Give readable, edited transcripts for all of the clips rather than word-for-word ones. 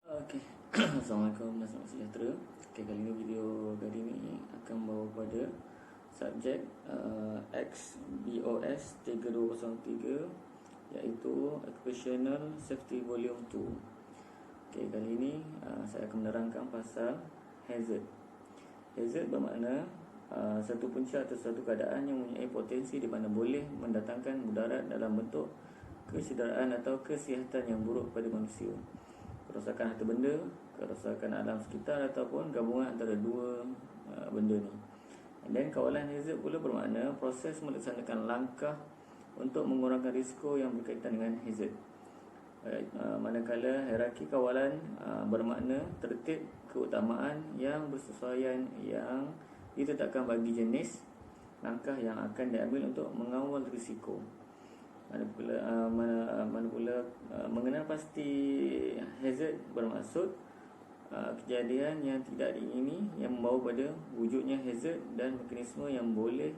Okey. Assalamualaikum dan selamat sejahtera. Okey, kali ini kali ini akan membawa pada subjek XBOS 3203, iaitu Occupational Safety Volume 2. Okey, kali ini saya akan menerangkan pasal hazard. Hazard bermakna satu punca atau satu keadaan yang mempunyai potensi di mana boleh mendatangkan mudarat dalam bentuk kecederaan atau kesihatan yang buruk pada manusia, kerosakan harta benda, kerosakan alam sekitar ataupun gabungan antara dua benda ni. Dan kawalan hazard pula bermakna proses melaksanakan langkah untuk mengurangkan risiko yang berkaitan dengan hazard. Manakala hierarki kawalan bermakna tertib keutamaan yang bersesuaian yang ditetapkan bagi jenis langkah yang akan diambil untuk mengawal risiko. Manapula mengenal pasti hazard bermaksud kejadian yang tidak diingini yang membawa pada wujudnya hazard dan mekanisme yang boleh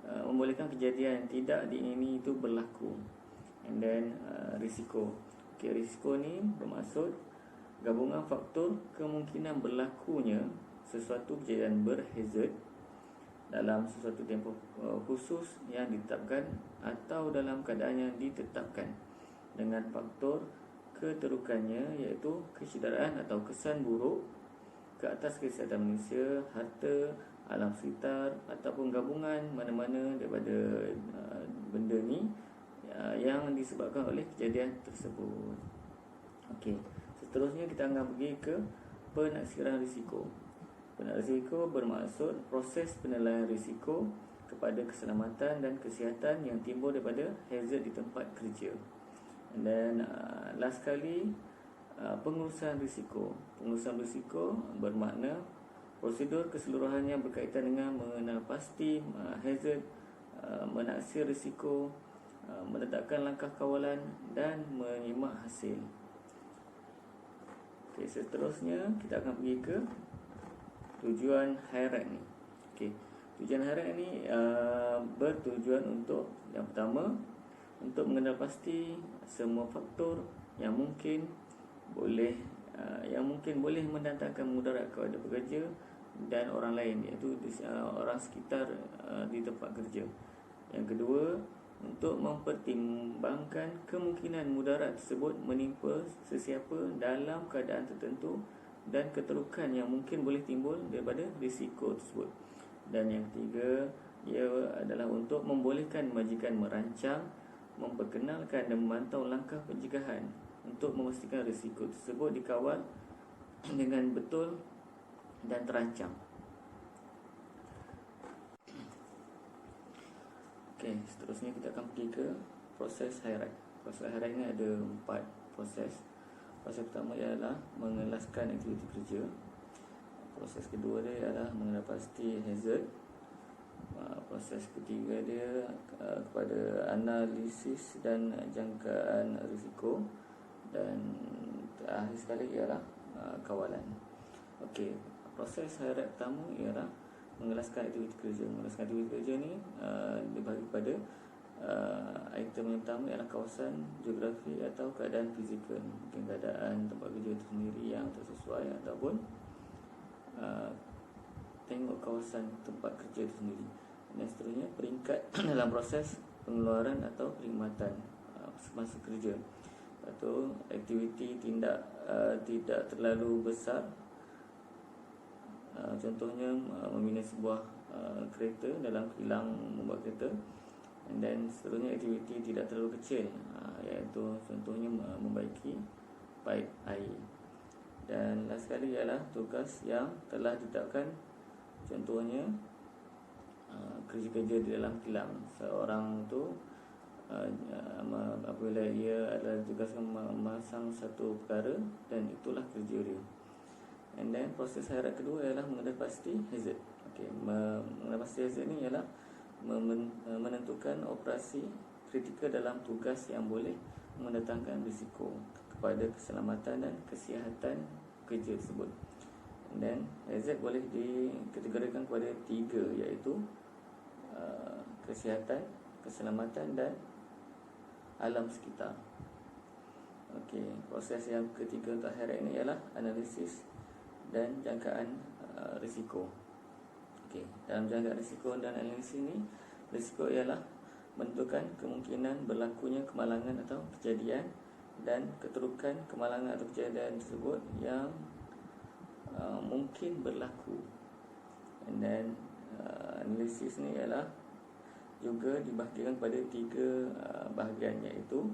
membolehkan kejadian yang tidak diingini itu berlaku. And then risiko. Okay, risiko ni bermaksud gabungan faktor kemungkinan berlakunya sesuatu kejadian berhazard dalam sesuatu tempoh khusus yang ditetapkan atau dalam keadaan yang ditetapkan dengan faktor keterukannya, iaitu kecederaan atau kesan buruk ke atas kesihatan manusia, harta, alam sekitar ataupun gabungan mana-mana daripada benda ni yang disebabkan oleh kejadian tersebut. Okey, seterusnya kita akan pergi ke penaksiran risiko. Penaksiran risiko bermaksud proses penilaian risiko kepada keselamatan dan kesihatan yang timbul daripada hazard di tempat kerja. Dan last kali, pengurusan risiko. Pengurusan risiko bermakna prosedur keseluruhannya berkaitan dengan mengenal pasti hazard, menaksir risiko, meletakkan langkah kawalan dan menyimak hasil. Okey, seterusnya kita akan pergi ke tujuan hierark ni. Okey, tujuan hierark ni bertujuan untuk, yang pertama, untuk mengenal pasti semua faktor yang mungkin boleh mendatangkan mudarat kepada pekerja dan orang lain, iaitu orang sekitar di tempat kerja. Yang kedua, untuk mempertimbangkan kemungkinan mudarat tersebut menimpa sesiapa dalam keadaan tertentu dan keterukan yang mungkin boleh timbul daripada risiko tersebut. Dan yang ketiga, ia adalah untuk membolehkan majikan merancang, memperkenalkan dan memantau langkah pencegahan untuk memastikan risiko tersebut dikawal dengan betul dan terancang. Okey, seterusnya kita akan pergi ke proses hierark. Proses hierark ini ada 4 proses. Proses pertama ialah mengelaskan aktiviti kerja. Proses kedua dia ialah mengenal pasti hazard. Proses ketiga dia kepada analisis dan jangkaan risiko. Dan terakhir sekali ialah kawalan. Okey, proses hierark pertama ialah mengelaskan aktiviti kerja. Mengelaskan aktiviti kerja ni dibagi pada item yang pertama ialah kawasan geografi atau keadaan fizikal. Mungkin keadaan tempat kerja itu sendiri yang tersesuai ataupun tengok kawasan tempat kerja itu sendiri. Dan seterusnya, peringkat dalam proses pengeluaran atau perkhidmatan semasa kerja. Atau aktiviti tindak tidak terlalu besar. Contohnya membina sebuah kereta dalam kilang membuat kereta. Dan seterusnya, aktiviti tidak terlalu kecil, iaitu contohnya membaiki paip air. Dan last sekali ialah tugas yang telah ditetapkan. Contohnya kerja-kerja di dalam kilang. Seorang tu apabila ia adalah tugaskan memasang satu perkara, dan itulah kerja dia. And then proses hierark kedua ialah mengenal pasti hazard. Okey, mengenal pasti hazard ni ialah menentukan operasi kritikal dalam tugas yang boleh mendatangkan risiko kepada keselamatan dan kesihatan kerja tersebut. Dan hazard boleh dikategorikan kepada 3, iaitu kesihatan, keselamatan dan alam sekitar. Okey, proses yang ketiga untuk HIRAC ini ialah analisis dan jangkaan risiko. Okey, dalam jangkaan risiko dan analisis ini, risiko ialah menentukan kemungkinan berlakunya kemalangan atau kejadian dan keterukan kemalangan atau kejadian tersebut yang mungkin berlaku. And then analisis ni ialah juga dibahagikan pada 3 bahagian, iaitu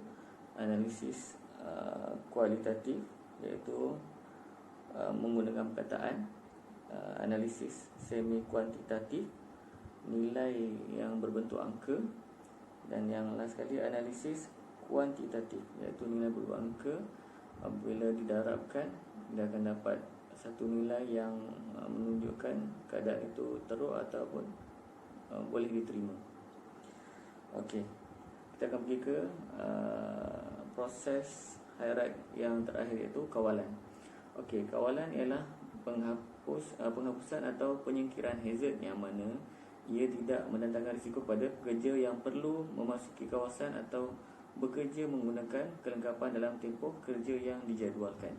analisis kualitatif, iaitu menggunakan perkataan, analisis semi kuantitatif, nilai yang berbentuk angka, dan yang last sekali analisis kuantitatif, iaitu nilai berbentuk angka. Apabila didarabkan, dia akan dapat satu nilai yang menunjukkan keadaan itu teruk ataupun boleh diterima. Okey, kita akan pergi ke proses HIRAC yang terakhir, iaitu kawalan. Okey, kawalan ialah penghapusan atau penyingkiran hazard yang mana ia tidak mendatangkan risiko pada pekerja yang perlu memasuki kawasan atau bekerja menggunakan kelengkapan dalam tempoh kerja yang dijadualkan.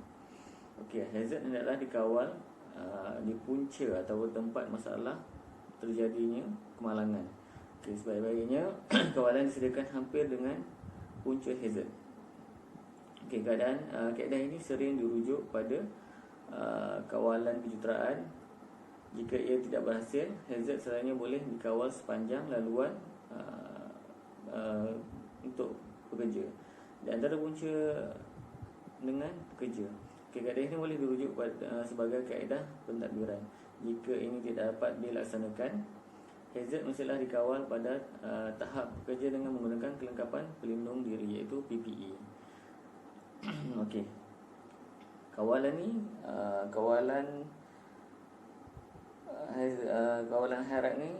Okey, hazard hendaklah dikawal di punca atau tempat masalah terjadinya kemalangan. Okey, sebaik-baiknya kawalan disediakan hampir dengan punca hazard. Okey, kaedah ini sering dirujuk pada kawalan kejuruteraan. Jika ia tidak berhasil, hazard selalunya boleh dikawal sepanjang laluan untuk pekerja di antara punca dengan pekerja. Kaedah ini boleh dirujuk sebagai kaedah pentadbiran. Jika ini tidak dapat dilaksanakan, hazard mestilah dikawal pada tahap pekerja dengan menggunakan kelengkapan pelindung diri, iaitu PPE. Okey, kawalan ni kawalan HIRAC ni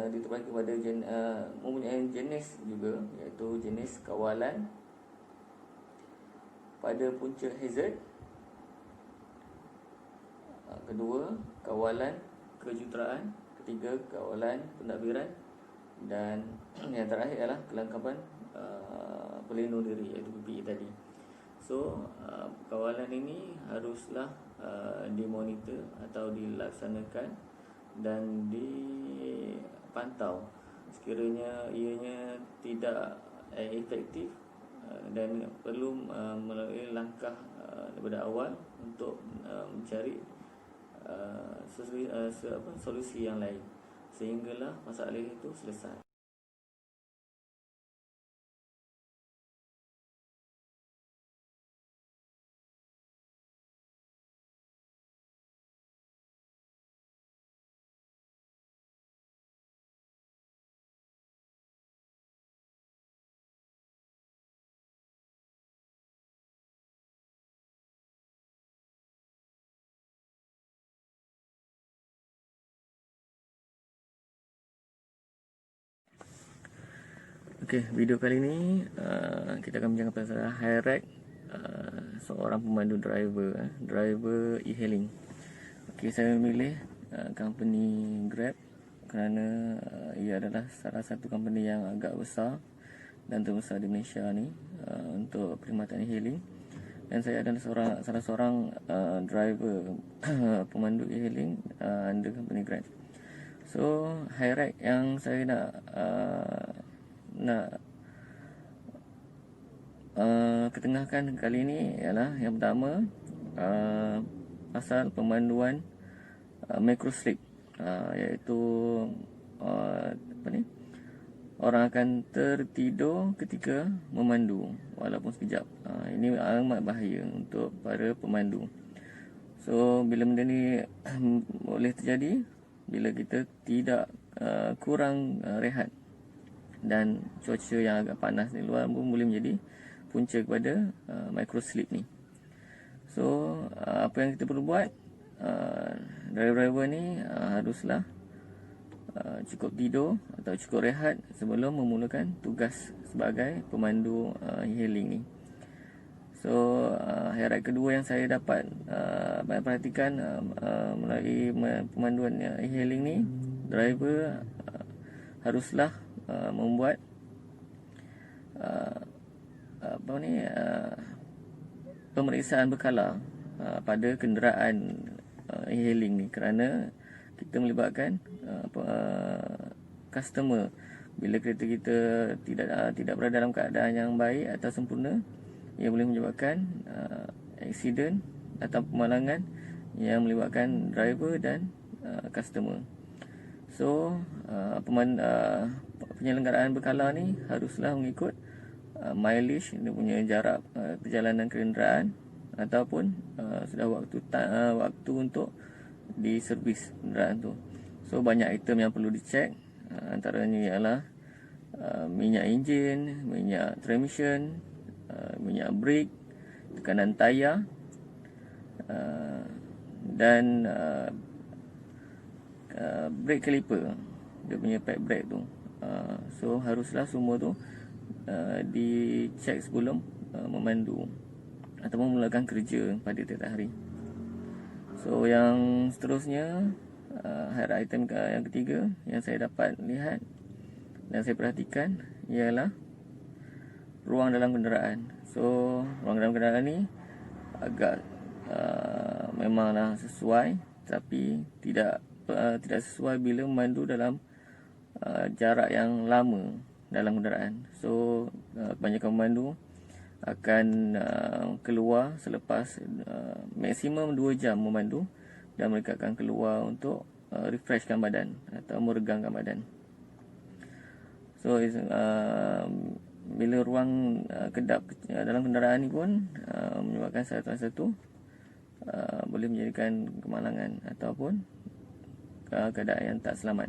diterbagi pada mempunyai jenis juga, iaitu jenis kawalan pada punca hazard. Kedua, kawalan kejuruteraan. Ketiga, kawalan pentadbiran. Dan yang terakhir ialah kelengkapan pelindung diri, iaitu PPE tadi. So, kawalan ini haruslah dimonitor atau dilaksanakan dan dipantau. Sekiranya ianya tidak efektif dan perlu melalui langkah daripada awal untuk mencari solusi yang lain sehinggalah masalah itu selesai. Okey, video kali ini kita akan bincang pasal HIRAC seorang pemandu driver e-hailing. Okey, saya memilih company Grab kerana ia adalah salah satu company yang agak besar dan terbesar di Malaysia ni untuk perkhidmatan e-hailing. Dan saya adalah salah seorang driver pemandu e-hailing under company Grab. So, HIRAC yang saya nak ketengahkan kali ini ialah yang pertama, pasal pemanduan microslip, iaitu orang akan tertidur ketika memandu walaupun sekejap. Ini amat bahaya untuk para pemandu. So, bila benda ni boleh terjadi bila kita tidak kurang rehat, dan cuaca yang agak panas di luar pun boleh menjadi punca kepada microslip ni. So, apa yang kita perlu buat, driver-driver ni haruslah cukup tidur atau cukup rehat sebelum memulakan tugas sebagai pemandu e-hailing ni. So, HIRAC kedua yang saya dapat perhatikan melalui pemanduan e-hailing ni, driver haruslah membuat pemeriksaan berkala pada kenderaan e-hailing ni, kerana kita melibatkan customer. Bila kereta kita tidak berada dalam keadaan yang baik atau sempurna, ia boleh menyebabkan aksiden atau pemalangan yang melibatkan driver dan customer. So penyelenggaraan berkala ni haruslah mengikut mileage, dia punya jarak perjalanan kenderaan, ataupun sudah waktu untuk diservis kenderaan tu. So banyak item yang perlu dicek, antaranya ialah minyak enjin, minyak transmission, minyak brake, tekanan tayar, dan brake caliper, dia punya pad brake tu. So haruslah semua tu dicek sebelum memandu ataupun memulakan kerja pada tiap hari. So yang seterusnya, item yang ketiga yang saya dapat lihat dan saya perhatikan ialah ruang dalam kenderaan. So ruang dalam kenderaan ni agak memanglah sesuai, tapi tidak sesuai bila memandu dalam jarak yang lama dalam kenderaan. So kebanyakan pemandu akan keluar selepas maksimum 2 jam memandu, dan mereka akan keluar untuk refreshkan badan atau meregangkan badan. So bila ruang kedap dalam kenderaan ni pun menyebabkan satu boleh menjadikan kemalangan ataupun keadaan yang tak selamat.